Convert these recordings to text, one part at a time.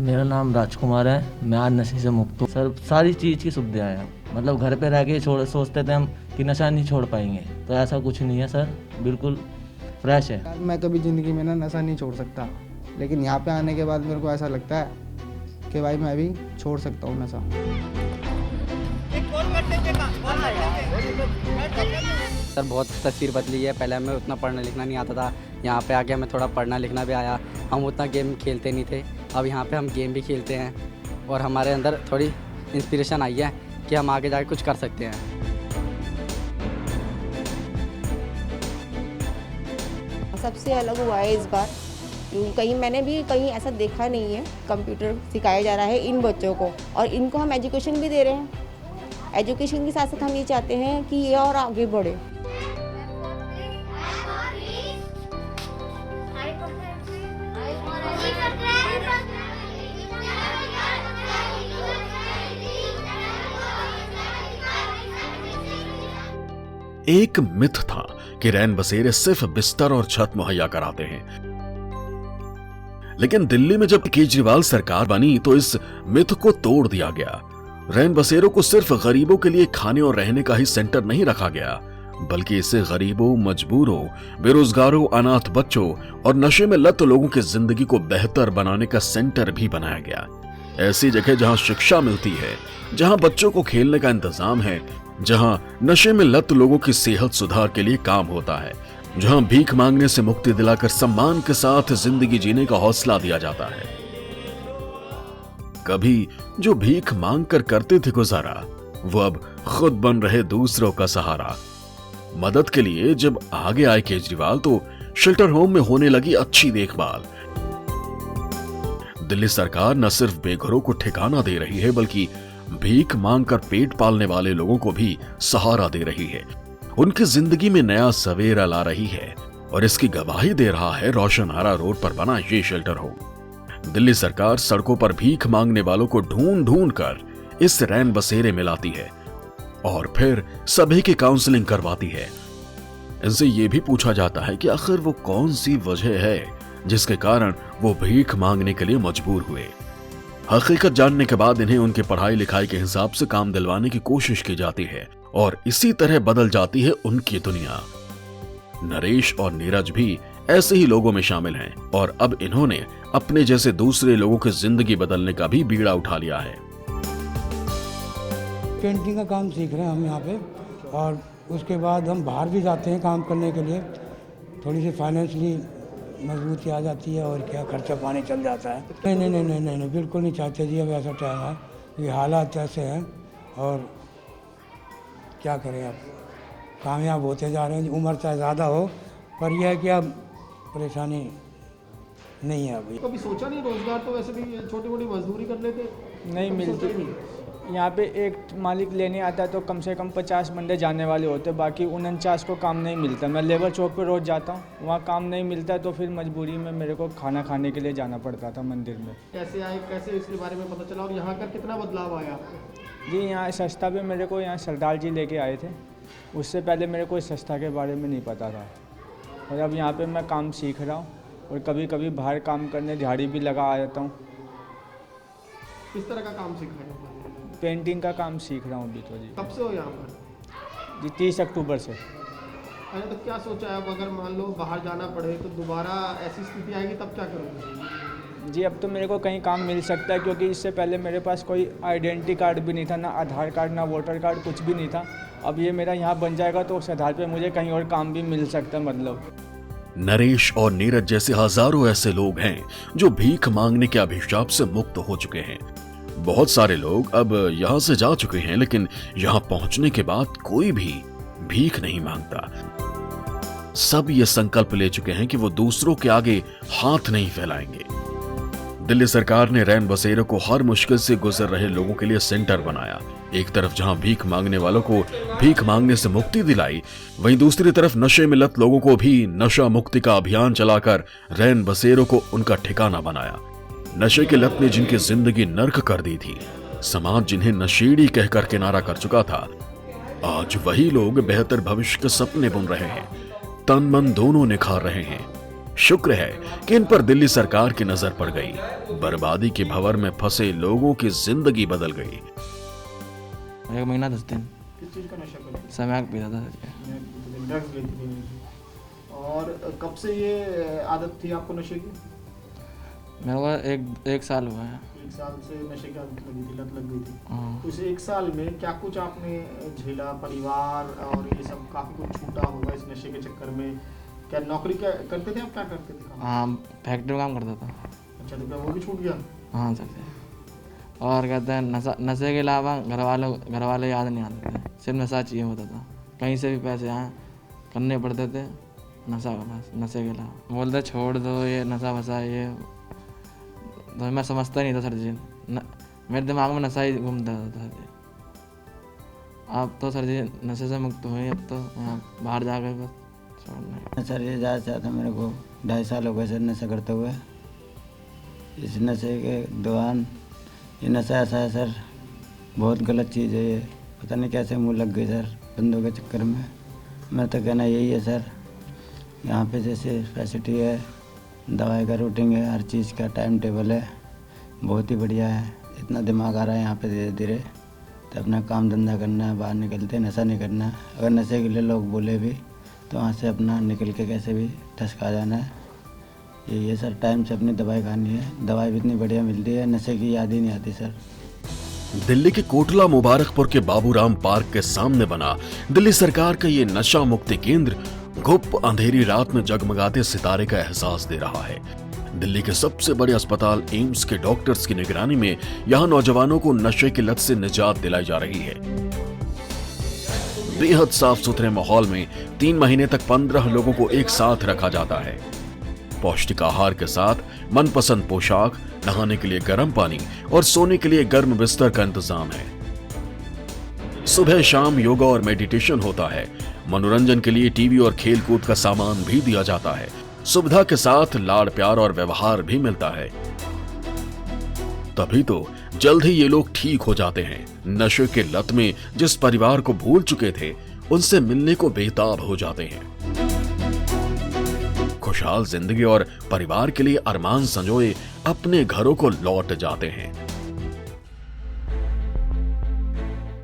मेरा नाम राजकुमार है। मैं आज नशे से मुक्त हूँ सर। सारी चीज़ की सुविधाएं हैं, मतलब घर पे रह के सोचते थे हम कि नशा नहीं छोड़ पाएंगे, तो ऐसा कुछ नहीं है सर, बिल्कुल फ्रेश है। मैं कभी ज़िंदगी में ना नशा नहीं छोड़ सकता, लेकिन यहाँ पे आने के बाद मेरे को ऐसा लगता है कि भाई मैं भी छोड़ सकता हूँ नशा। सर बहुत तस्वीर बदली है। पहले हमें उतना पढ़ना लिखना नहीं आता था, यहाँ पे आके हमें थोड़ा पढ़ना लिखना भी आया। हम उतना गेम खेलते नहीं थे, अब यहाँ पे हम गेम भी खेलते हैं और हमारे अंदर थोड़ी इंस्पिरेशन आई है कि हम आगे जाके कुछ कर सकते हैं। सबसे अलग हुआ है इस बार, मैंने भी कहीं ऐसा देखा नहीं है। कंप्यूटर सिखाया जा रहा है इन बच्चों को और इनको हम एजुकेशन भी दे रहे हैं। एजुकेशन के साथ साथ हम ये चाहते हैं कि ये और आगे बढ़े। एक मिथ था कि रैन बसेरे सिर्फ बिस्तर और छत मुहैया कराते हैं, लेकिन दिल्ली में जब केजरीवाल सरकार बनी तो इस मिथ को तोड़ दिया गया। रैन बसेरों को सिर्फ गरीबों के लिए खाने और रहने का ही सेंटर नहीं रखा गया, बल्कि इसे गरीबों, मजबूरों, बेरोजगारों, अनाथ बच्चों और नशे में लत लोगों की जिंदगी को बेहतर बनाने का सेंटर भी बनाया गया। ऐसी जगह जहां शिक्षा मिलती है, जहां बच्चों को खेलने का इंतजाम है, जहां नशे में लत लोगों की सेहत सुधार के लिए काम होता है, जहां भीख मांगने से मुक्ति दिलाकर सम्मान के साथ जिंदगी जीने का हौसला दिया जाता है। कभी जो भीख मांग कर करते थे गुजारा, वो अब खुद बन रहे दूसरों का सहारा। मदद के लिए जब आगे आए केजरीवाल तो शेल्टर होम में होने लगी अच्छी देखभाल। दिल्ली सरकार न सिर्फ बेघरों को ठिकाना दे रही है, बल्कि भीख मांगकर पेट पालने वाले लोगों को भी सहारा दे रही है, उनकी जिंदगी में नया सवेरा ला रही है। और इसकी गवाही दे रहा है रोशनआरा रोड पर बना ये शेल्टर होम। दिल्ली सरकार सड़कों पर भीख मांगने वालों को ढूंढ ढूंढ कर इस रैन बसेरे में लाती है और फिर सभी की काउंसलिंग करवाती है। इनसे ये भी पूछा जाता है कि आखिर वो कौन सी वजह है जिसके कारण वो भीख मांगने के लिए मजबूर हुए। हकीकत जानने के बाद इन्हें उनकी पढ़ाई लिखाई के हिसाब से काम दिलवाने की कोशिश की जाती है और इसी तरह बदल जाती है उनकी दुनिया। नरेश और नीरज भी ऐसे ही लोगों में शामिल हैं और अब इन्होंने अपने जैसे दूसरे लोगों की जिंदगी बदलने का भी बीड़ा उठा लिया है। पेंटिंग का काम सीख रहे हैं हम यहाँ पे, और उसके बाद हम बाहर भी जाते हैं काम करने के लिए। थोड़ी सी फाइनेंशियली मजबूती आ जाती है और क्या खर्चा पानी चल जाता है। नहीं नहीं नहीं नहीं नहीं, नहीं बिल्कुल नहीं चाहते जी। अब ऐसा टाइम है, ये हालात ऐसे हैं और क्या करें, अब कामयाब होते जा रहे हैं। उम्र चाहे ज़्यादा हो, पर यह है कि अब परेशानी नहीं है अभी। कभी सोचा नहीं रोजगार तो वैसे भी छोटी मोटी मजदूरी कर लेते? नहीं मिलती। यहाँ पे एक मालिक लेने आता है तो कम से कम 50 बंदे जाने वाले होते हैं, बाकी 49 को काम नहीं मिलता। मैं लेबर चौक पे रोज़ जाता हूँ, वहाँ काम नहीं मिलता है तो फिर मजबूरी में मेरे को खाना खाने के लिए जाना पड़ता था मंदिर में। कैसे आए, कैसे इसके बारे में पता चला और यहाँ का कितना बदलाव आया? जी यहाँ संस्था पे मेरे को यहाँ सरदार जी लेके आए थे, उससे पहले मेरे को इस संस्था के बारे में नहीं पता था। और अब यहाँ पर मैं काम सीख रहा हूँ और कभी कभी बाहर काम करने दिहाड़ी भी लगा आ जाता हूँ। किस तरह का काम सीख रहे हो? पेंटिंग का काम सीख रहा हूँ अभी तो जी। कब से हो यहाँ पर? जी 30 अक्टूबर से। अरे तो क्या सोचा है, अब अगर मान लो बाहर जाना पड़े तो दोबारा ऐसी स्थिति आएगी तब क्या करोगे? जी अब तो मेरे को कहीं काम मिल सकता है, क्योंकि इससे पहले मेरे पास कोई आइडेंटिटी कार्ड भी नहीं था, ना आधार कार्ड, ना वोटर कार्ड, कुछ भी नहीं था। अब ये मेरा यहाँ बन जाएगा तो उस आधार पर मुझे कहीं और काम भी मिल सकता है। मतलब नरेश और नीरज जैसे हजारों ऐसे लोग हैं जो भीख मांगने के अभिशाप से मुक्त हो चुके हैं। बहुत सारे लोग अब यहां से जा चुके हैं, लेकिन यहां पहुंचने के बाद कोई भी भीख नहीं मांगता। सब ये संकल्प ले चुके हैं कि वो दूसरों के आगे हाथ नहीं फैलाएंगे। दिल्ली सरकार ने रैन बसेरों को हर मुश्किल से गुजर रहे लोगों के लिए सेंटर बनाया। एक तरफ जहां भीख मांगने वालों को भीख मांगने से मुक्ति दिलाई, वहीं दूसरी तरफ नशे में लत लोगों को भी नशा मुक्ति का अभियान चलाकर रैन बसेरों को उनका ठिकाना बनाया। नशे की लत ने जिनकी जिंदगी नर्क कर दी थी, समाज जिन्हें नशेड़ी कहकर किनारा कर चुका था, आज वही लोग बेहतर भविष्य के सपने बुन रहे हैं, तन मन दोनों निखार रहे हैं। शुक्र है कि इन पर दिल्ली सरकार की नजर पड़ गई। बर्बादी के भंवर में फंसे लोगों की जिंदगी बदल गई। 1 महीना 10 दिन किस चीज़ का नशा करते समैक पीता था। थे? ड्रग्स लेते थे। और कब से ये आदत थी आपको नशे की? मेरे को एक साल हुआ है। 1 साल से नशे की आदत लगी थी, लत लग गई थी। हाँ। तो इस 1 साल में क्या कुछ आपने झेला? परिवार और ये सब काफ़ी कुछ छूटा होगा इस नशे के चक्कर में। क्या नौकरी क्या करते थे आप? क्या करते थे काम? हाँ, फैक्ट्री में काम करता था। अच्छा, तो क्या वो भी छूट गया? हाँ सर। और कहते हैं नशे के अलावा घर वाले याद नहीं आते थे, सिर्फ नशा चाहिए होता था। कहीं से भी पैसे आए करने पड़ते थे नशा का, बस नशे के अलावा। बोलते छोड़ दो ये नशा वशा ये, तो मैं समझता नहीं था सर जी। मेरे दिमाग में नशा ही घूमता था सर जी। अब तो सर जी नशे से मुक्त हुए, अब तो यहाँ बाहर जाकर बस छोड़ना। सर ये ज़्यादा चाहता मेरे को 2.5 साल हो गए सर नशा करते हुए। इस नशे के दौरान ये नशा ऐसा है सर, बहुत गलत चीज़ है ये। पता नहीं कैसे मुंह लग गई सर बंदों के चक्कर में। मैं तो कहना यही है सर, यहाँ पे जैसे फैसिलिटी है, दवाई का रूटीन है, हर चीज़ का टाइम टेबल है, बहुत ही बढ़िया है। इतना दिमाग आ रहा है यहाँ पे धीरे धीरे, तो अपना काम धंधा करना है, बाहर निकलते नशा नहीं करना है। अगर नशे के लिए लोग बोले भी तो वहाँ से अपना निकल के कैसे भी ठसका जाना है। ये सर टाइम से अपनी दवाई खानी है। दवाई भी इतनी बढ़िया मिलती है, नशे की याद ही नहीं आती सर। दिल्ली के कोटला मुबारकपुर के बाबूराम पार्क के सामने बना दिल्ली सरकार का ये नशा मुक्ति केंद्र गुप्त अंधेरी रात में जगमगाते सितारे का एहसास दे रहा है। दिल्ली के सबसे बड़े अस्पताल एम्स के डॉक्टर्स की निगरानी में यहाँ नौजवानों को नशे की लत से निजात दिलाई जा रही है। बेहद साफ सुथरे माहौल में 3 महीने तक 15 लोगों को एक साथ रखा जाता है। पौष्टिक आहार के साथ मनपसंद पोशाक, नहाने के लिए गर्म पानी और सोने के लिए गर्म बिस्तर का इंतजाम है। सुबह शाम योगा और मेडिटेशन होता है। मनोरंजन के लिए टीवी और खेल कूद का सामान भी दिया जाता है। सुविधा के साथ लाड़ प्यार और व्यवहार भी मिलता है। तभी तो जल्द ही ये लोग ठीक हो जाते हैं। नशे के लत में जिस परिवार को भूल चुके थे, उनसे मिलने को बेताब हो जाते हैं। खुशहाल जिंदगी और परिवार के लिए अरमान संजोए अपने घरों को लौट जाते हैं।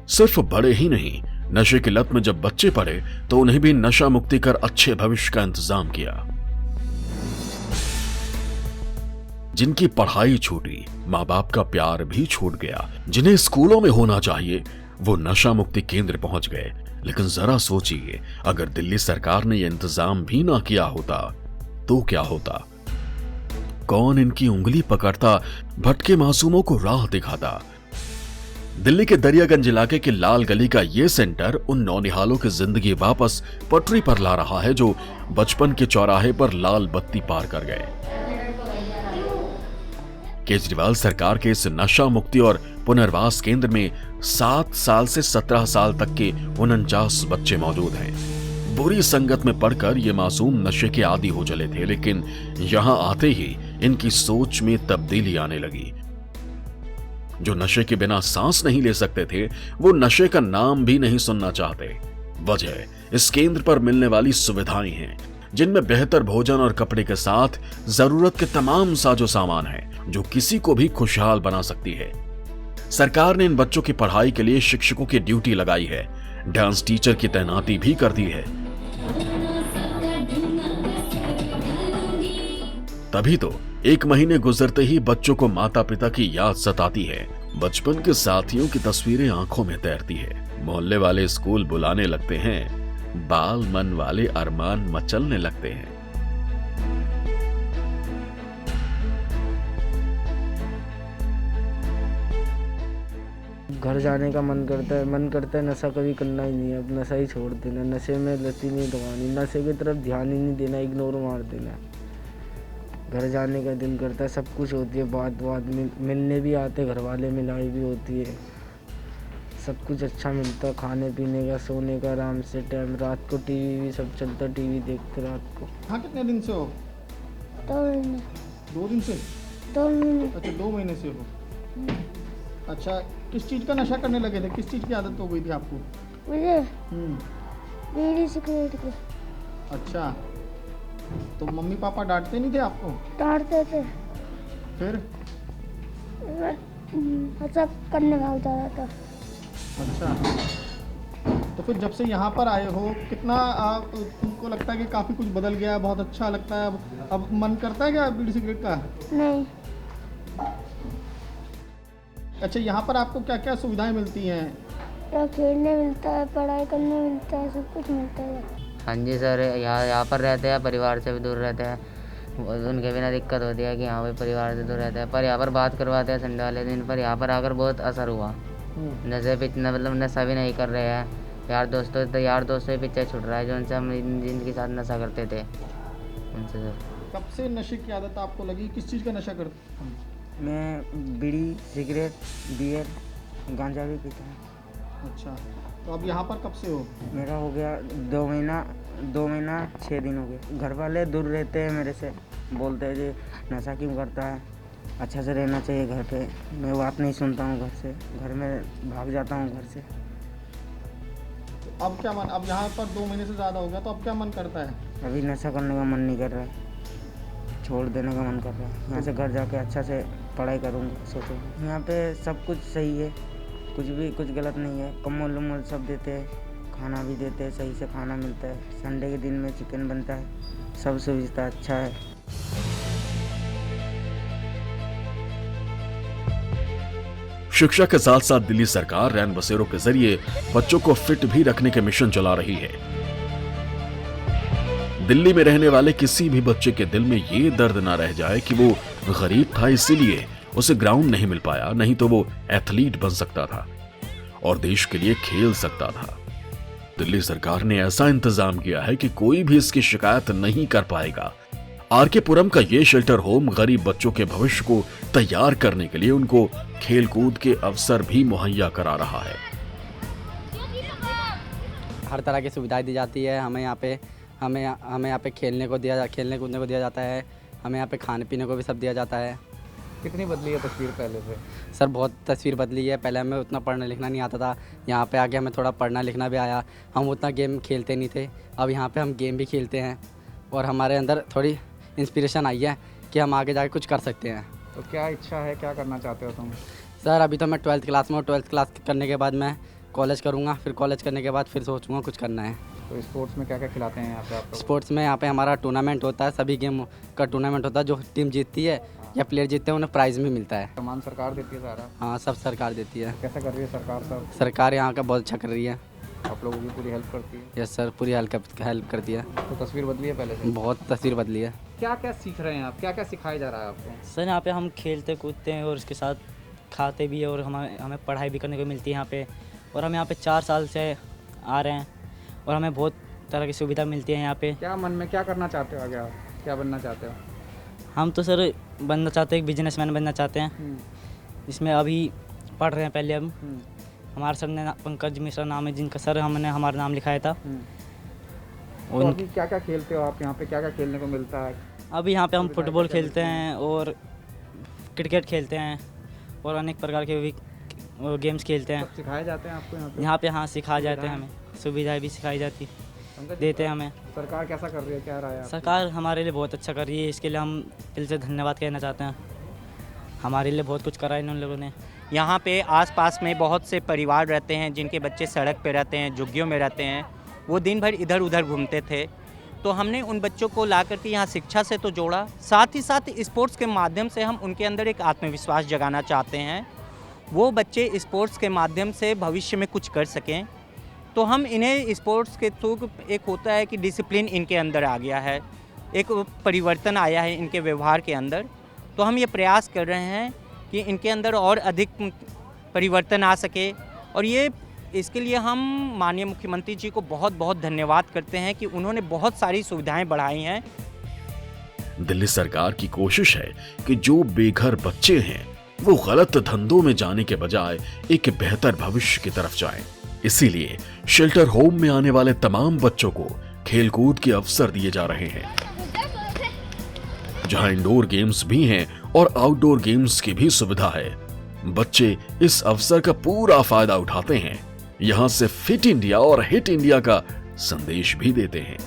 सिर्फ बड़े ही नहीं, नशे की लत में जब बच्चे पड़े तो उन्हें भी नशा मुक्ति कर अच्छे भविष्य का इंतजाम किया। जिनकी पढ़ाई छूटी, माँ बाप का प्यार भी छूट गया, जिन्हें स्कूलों में होना चाहिए वो नशा मुक्ति केंद्र पहुंच गए। लेकिन जरा सोचिए, अगर दिल्ली सरकार ने यह इंतजाम भी ना किया होता तो क्या होता? कौन इनकी उंगली पकड़ता, भटके मासूमों को राह दिखाता? दिल्ली के दरियागंज इलाके के लाल गली का ये सेंटर उन नौनिहालों की जिंदगी वापस पटरी पर ला रहा है जो बचपन के चौराहे पर लाल बत्ती पार कर गए। केजरीवाल सरकार के इस नशा मुक्ति और पुनर्वास केंद्र में 7 साल से 17 साल तक के 49 बच्चे मौजूद हैं। बुरी संगत में पड़कर ये मासूम नशे के आदी हो चले थे, लेकिन यहां आते ही इनकी सोच में तब्दीली आने लगी। जो नशे के बिना सांस नहीं ले सकते थे, वो नशे का नाम भी नहीं सुनना चाहते। वजह इस केंद्र पर मिलने वाली सुविधाएं हैं, जिनमें बेहतर भोजन और कपड़े के साथ जरूरत के तमाम साजो सामान है, जो किसी को भी खुशहाल बना सकती है। सरकार ने इन बच्चों की पढ़ाई के लिए शिक्षकों की ड्यूटी लगाई है, डांस टीचर की तैनाती भी कर दी है। तभी तो 1 महीने गुजरते ही बच्चों को माता पिता की याद सताती है। बचपन के साथियों की तस्वीरें आंखों में तैरती है। मोहल्ले वाले स्कूल बुलाने लगते हैं, बाल मन वाले अरमान मचलने लगते हैं। घर जाने का मन करता है नशा कभी करना ही नहीं है। अब नशा ही छोड़ देना, नशे में लती नहीं दबानी, नशे की तरफ ध्यान ही नहीं देना, इग्नोर मार देना। घर जाने का दिन करता है, सब कुछ होती है, बात मिलने भी आते, घर वाले मिलाई भी होती है, सब कुछ अच्छा मिलता है, खाने पीने का, सोने का आराम से टाइम, रात को टीवी भी सब चलता, टीवी देखते रात को। हाँ, कितने दिन से हो? 2 महीने। 2 दिन से? 2 महीने। अच्छा, 2 महीने से हो। अच्छा, किस चीज़ का नशा करने लगे थे? किस चीज़ की आदत हो गई थी आपको? मुझे बीड़ी सिगरेट की। अच्छा, तो मम्मी पापा डांटते नहीं थे आपको? डांटते थे, फिर? ऐसा करने भाग जाता था। अच्छा, तो फिर जब से यहाँ पर आए हो कितना तुमको लगता है कि काफ़ी कुछ बदल गया, बहुत अच्छा लगता है? अब मन करता है क्या बीड़ी सिगरेट का? नहीं। अच्छा, यहाँ पर आपको क्या क्या सुविधाएं मिलती हैं? यहाँ खेलने मिलता है, पढ़ाई करने मिलता है, सब कुछ मिलता है। हाँ जी सर, यहाँ पर रहते हैं, परिवार से भी दूर रहते हैं, उनके बिना दिक्कत होती है कि हाँ भाई परिवार से दूर रहते हैं, पर यहाँ पर बात करवाते हैं संडे वाले दिन। पर यहाँ पर आकर बहुत असर हुआ, नशे पे इतना मतलब नशा भी नहीं कर रहे हैं, यार दोस्तों से पीछे छूट रहा है, जो उनसे हम जिनके साथ नशा करते थे उनसे। सर कब से नशे की आदत आपको लगी, किस चीज़ का नशा करते? मैं बीड़ी, सिगरेट, बियर, गांजा भी पीता हूँ। अच्छा, तो अब यहाँ पर कब से हो? मेरा हो गया 2 महीना 6 दिन हो गए। घर वाले दूर रहते हैं मेरे से, बोलते हैं जी नशा क्यों करता है, अच्छा से रहना चाहिए घर पे। मैं बात नहीं सुनता हूँ घर से, घर में भाग जाता हूँ घर से। अब क्या मन, अब यहाँ पर 2 महीने से ज़्यादा हो गया, तो अब क्या मन करता है? अभी नशा करने का मन नहीं कर रहा है, छोड़ देने का मन कर रहा है। यहाँ से घर जाके अच्छा से पढ़ाई करूँगा सोचो। यहाँ पे सब कुछ सही है, कुछ गलत नहीं है, कम्बल उम्बल सब देते हैं, खाना भी देते हैं, सही से खाना मिलता है, संडे के दिन में चिकन बनता है, सब सुविधा अच्छा है। शिक्षा के साथ साथ दिल्ली सरकार रैन बसेरों के जरिए बच्चों को फिट भी रखने के मिशन चला रही है। दिल्ली में रहने वाले किसी भी बच्चे के दिल में ये दर्द ना रह जाए कि वो गरीब था इसीलिए उसे ग्राउंड नहीं मिल पाया, नहीं तो वो एथलीट बन सकता था और देश के लिए खेल सकता था। दिल्ली सरकार ने ऐसा इंतजाम किया है कि कोई भी इसकी शिकायत नहीं कर पाएगा। आरके पुरम का ये शेल्टर होम गरीब बच्चों के भविष्य को तैयार करने के लिए उनको खेलकूद के अवसर भी मुहैया करा रहा है। हर तरह की सुविधाएं दी जाती है हमें यहाँ पे खेलने कूदने को दिया जाता है, हमें यहाँ पे खाने पीने को भी सब दिया जाता है। कितनी बदली है तस्वीर पहले से? सर बहुत तस्वीर बदली है, पहले हमें उतना पढ़ना लिखना नहीं आता था, यहाँ पे आके हमें थोड़ा पढ़ना लिखना भी आया। हम उतना गेम खेलते नहीं थे, अब यहाँ पे हम गेम भी खेलते हैं और हमारे अंदर थोड़ी इंस्पिरेशन आई है कि हम आगे जाके कुछ कर सकते हैं। तो क्या इच्छा है, क्या करना चाहते हो तुम? सर अभी तो मैं 12th क्लास में हूँ, 12th क्लास करने के बाद मैं कॉलेज करूँगा, फिर कॉलेज करने के बाद फिर सोचूंगा कुछ करना है। तो स्पोर्ट्स में क्या क्या खिलाते हैं यहाँ पे आप? स्पोर्ट्स में यहाँ पे हमारा टूर्नामेंट होता है, सभी गेम का टूर्नामेंट होता है, जो टीम जीतती है या प्लेयर जीतते हैं उन्हें प्राइज़ भी मिलता है। सामान सरकार देती है सारा? हाँ सब सरकार देती है। कैसा कर रही है सरकार? सब सरकार यहाँ का बहुत अच्छा कर रही है, आप लोगों की पूरी हेल्प करती है? यस सर, पूरी हेल्प करती है। तो तस्वीर बदली है पहले से? बहुत तस्वीर बदली है। क्या क्या सीख रहे हैं आप, क्या क्या सिखाया जा रहा है आपको? सर यहाँ पे हम खेलते कूदते हैं और उसके साथ खाते भी है और हमें पढ़ाई भी करने को मिलती है यहाँ पे। और हम यहाँ पे 4 साल से आ रहे हैं और हमें बहुत तरह की सुविधा मिलती है यहाँ पे। क्या मन में क्या करना चाहते हो आगे आप, क्या बनना चाहते हो? हम तो सर बनना चाहते हैं, बिजनेसमैन बनना चाहते हैं, जिसमें अभी पढ़ रहे हैं। पहले हम हमारे सर ने पंकज मिश्रा नाम है जिनका सर हमने हमारा नाम लिखाया था। तो अभी क्या क्या खेलते हो आप यहाँ पे, क्या क्या खेलने को मिलता है? अभी यहाँ पे हम फुटबॉल खेलते हैं और क्रिकेट खेलते हैं और अनेक प्रकार के भी गेम्स खेलते हैं। सिखाए जाते हैं आपको यहाँ पे? यहाँ पे हाँ सिखाए जाते हैं, हमें सुविधाएं भी सिखाई जाती देते हैं हमें। सरकार कैसा कर रही है, क्या राय है? सरकार हमारे लिए बहुत अच्छा कर रही है, इसके लिए हम दिल से धन्यवाद कहना चाहते हैं। हमारे लिए बहुत कुछ करा है इन लोगों ने। यहाँ पे आसपास में बहुत से परिवार रहते हैं जिनके बच्चे सड़क पे रहते हैं, झुग्गियों में रहते हैं, वो दिन भर इधर उधर घूमते थे। तो हमने उन बच्चों को ला करके यहाँ शिक्षा से तो जोड़ा, साथ ही साथ स्पोर्ट्स के माध्यम से हम उनके अंदर एक आत्मविश्वास जगाना चाहते हैं। वो बच्चे स्पोर्ट्स के माध्यम से भविष्य में कुछ कर सकें। तो हम इन्हें स्पोर्ट्स के थ्रू एक होता है कि डिसिप्लिन इनके अंदर आ गया है, एक परिवर्तन आया है इनके व्यवहार के अंदर। तो हम ये प्रयास कर रहे हैं कि इनके अंदर और अधिक परिवर्तन आ सके और ये इसके लिए हम माननीय मुख्यमंत्री जी को बहुत बहुत धन्यवाद करते हैं कि उन्होंने बहुत सारी सुविधाएं बढ़ाई हैं। दिल्ली सरकार की कोशिश है कि जो बेघर बच्चे हैं वो गलत धंधों में जाने के बजाय एक बेहतर भविष्य की तरफ जाएं। इसीलिए शेल्टर होम में आने वाले तमाम बच्चों को खेलकूद के अवसर दिए जा रहे हैं, जहां इंडोर गेम्स भी हैं और आउटडोर गेम्स की भी सुविधा है। बच्चे इस अवसर का पूरा फायदा उठाते हैं, यहां से फिट इंडिया और हिट इंडिया का संदेश भी देते हैं।